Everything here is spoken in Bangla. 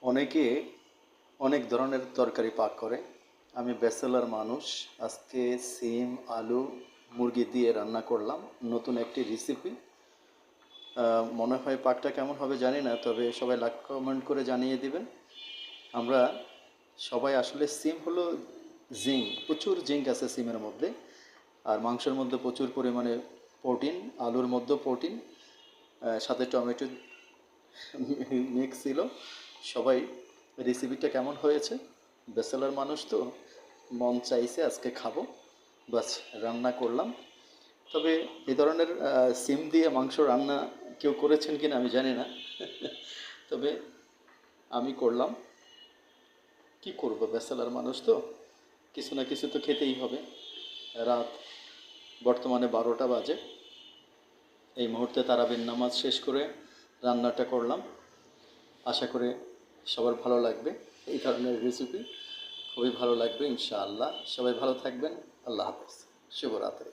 অনেকে অনেক ধরনের তরকারি পাক করে। আমি ব্যাচেলর মানুষ। আজকে সিম, আলু, মুরগি দিয়ে রান্না করলাম নতুন একটি রেসিপি। মনে হয় পাকটা কেমন হবে জানি না, তবে সবাই লাইক কমেন্ট করে জানিয়ে দিবেন। আমরা সবাই আসলে সিম হলো জিঙ্ক, প্রচুর জিঙ্ক আছে সিমের মধ্যে। আর মাংসের মধ্যে প্রচুর পরিমাণে প্রোটিন, আলুর মধ্যেও প্রোটিন, সাথে টমেটো মিক্স ছিল। সবাই রেসিপিটা কেমন হয়েছে, ব্যাচেলর মানুষ তো মন চাইছে আজকে খাবো, বাস রান্না করলাম। তবে এই ধরনের সিম দিয়ে মাংস রান্না কেউ করেছেন কিনা আমি জানি না। তবে আমি করলাম। কি করব, ব্যাচেলর মানুষ তো কিছু না কিছু তো খেতেই হবে। রাত বর্তমানে 12টা বাজে। এই মুহূর্তে তারাবির নামাজ শেষ করে রান্নাটা করলাম। আশা করে সবার ভালো লাগবে। এই ধরনের রেসিপি খুবই ভালো লাগবে ইনশাআল্লাহ। সবাই ভালো থাকবেন। আল্লাহ হাফেজ। শুভরাত্রি।